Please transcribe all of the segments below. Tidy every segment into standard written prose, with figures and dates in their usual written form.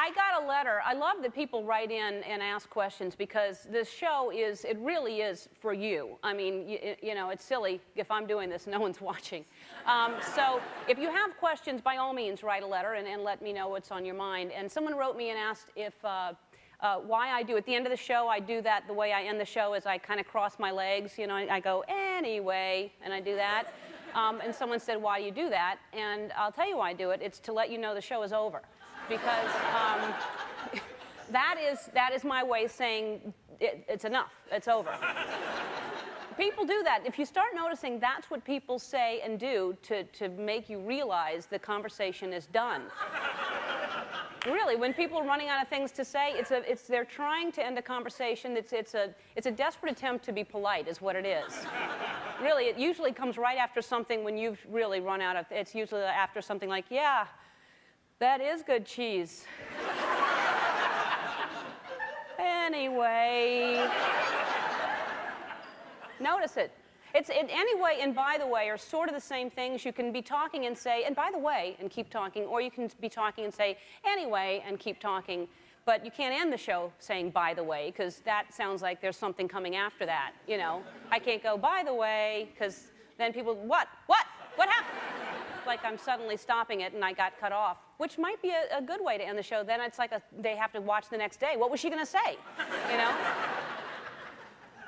I got a letter. I love that people write in and ask questions because this show it really is for you. I mean, you know, it's silly if I'm doing this, no one's watching. So if you have questions, by all means, write a letter and let me know what's on your mind. And someone wrote me and asked if why I do. At the end of the show, I do that. The way I end the show is I kind of cross my legs. You know, I go, anyway, and I do that. And someone said, why do you do that? And I'll tell you why I do it. It's to let you know the show is over. Because that is my way of saying it's enough, it's over. People do that. If you start noticing that's what people say and do to make you realize the conversation is done. Really, when people are running out of things to say, they're trying to end a conversation. It's a desperate attempt to be polite, is what it is. Really, it usually comes right after something when you've really run out of. It's usually after something like, yeah, that is good cheese. Anyway, notice it. Anyway and by the way are sort of the same things. You can be talking and say, and by the way, and keep talking, or you can be talking and say, anyway, and keep talking. But you can't end the show saying, by the way, because that sounds like there's something coming after that, you know. I can't go, by the way, because then people, what happened? Like I'm suddenly stopping it and I got cut off, which might be a good way to end the show. Then it's like they have to watch the next day. What was she going to say, you know?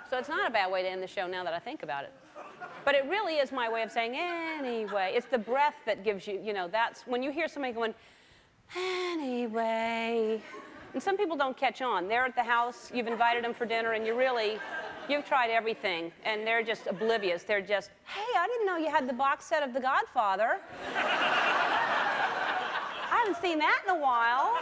So it's not a bad way to end the show now that I think about it. But it really is my way of saying, anyway. It's the breath that gives you, you know, that's when you hear somebody going, anyway. And some people don't catch on. They're at the house, you've invited them for dinner, and you've tried everything, and they're just oblivious. They're just, hey, I didn't know you had the box set of The Godfather. I haven't seen that in a while.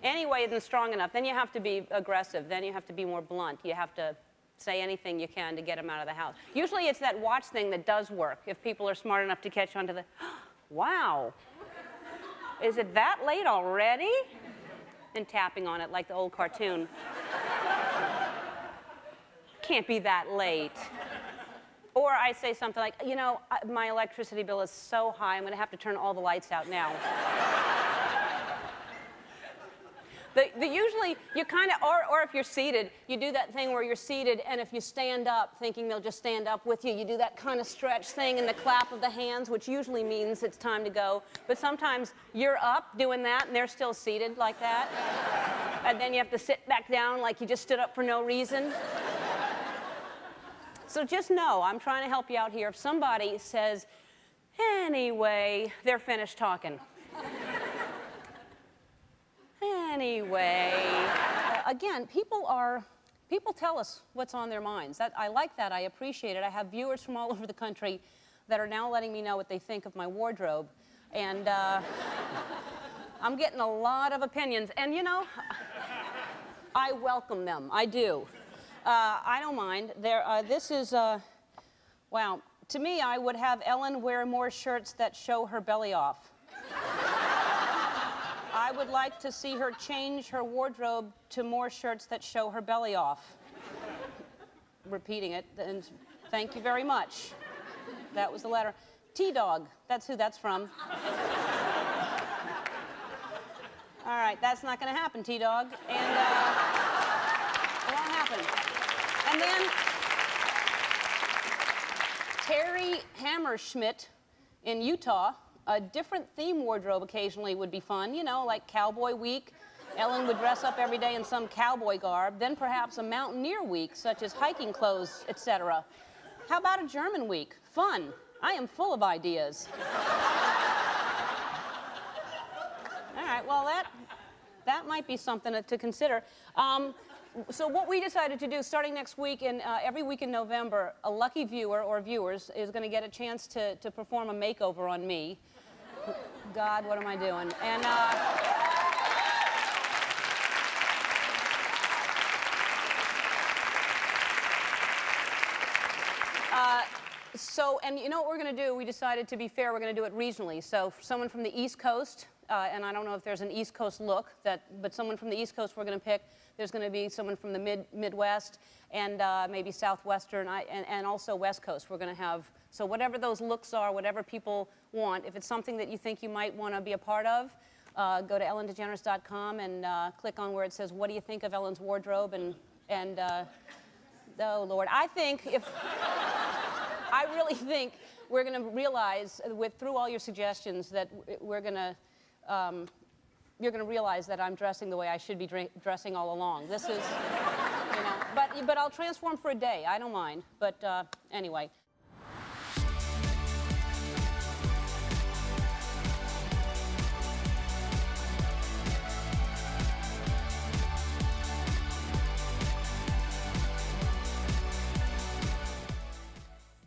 Anyway isn't strong enough. Then you have to be aggressive. Then you have to be more blunt. You have to say anything you can to get them out of the house. Usually it's that watch thing that does work. If people are smart enough to catch on to the, wow, is it that late already? And tapping on it like the old cartoon. Can't be that late. Or I say something like, you know, my electricity bill is so high, I'm going to have to turn all the lights out now. Usually, you kind of, or if you're seated, you do that thing where you're seated, and if you stand up, thinking they'll just stand up with you, you do that kind of stretch thing and the clap of the hands, which usually means it's time to go. But sometimes you're up doing that, and they're still seated like that. And then you have to sit back down like you just stood up for no reason. So just know, I'm trying to help you out here. If somebody says, anyway, they're finished talking. Anyway, again, people tell us what's on their minds. I like that. I appreciate it. I have viewers from all over the country that are now letting me know what they think of my wardrobe. And I'm getting a lot of opinions. And, you know, I welcome them. I do. I don't mind. This is, wow. To me, I would have Ellen wear more shirts that show her belly off. I would like to see her change her wardrobe to more shirts that show her belly off. Repeating it, and thank you very much. That was the letter. T-Dog, that's who that's from. All right, that's not going to happen, T-Dog. And it won't happen. And then Terry Hammerschmidt in Utah. A different theme wardrobe occasionally would be fun, you know, like Cowboy Week. Ellen would dress up every day in some cowboy garb. Then perhaps a Mountaineer Week, such as hiking clothes, etc. How about a German Week? Fun. I am full of ideas. All right, well, that might be something to consider. So what we decided to do, starting next week and every week in November, a lucky viewer or viewers is going to get a chance to perform a makeover on me. God, what am I doing? And and you know what we're going to do? We decided, to be fair, we're going to do it regionally. So for someone from the East Coast, and I don't know if there's an East Coast look, but someone from the East Coast we're going to pick. There's going to be someone from the Midwest and maybe Southwestern and also West Coast. We're going to have, so whatever those looks are, whatever people want, if it's something that you think you might want to be a part of, go to ellendegeneres.com and click on where it says, what do you think of Ellen's wardrobe? Oh, Lord, I really think we're going to realize, through all your suggestions, that you're going to realize that I'm dressing the way I should be dressing all along. This is, but I'll transform for a day. I don't mind. But anyway.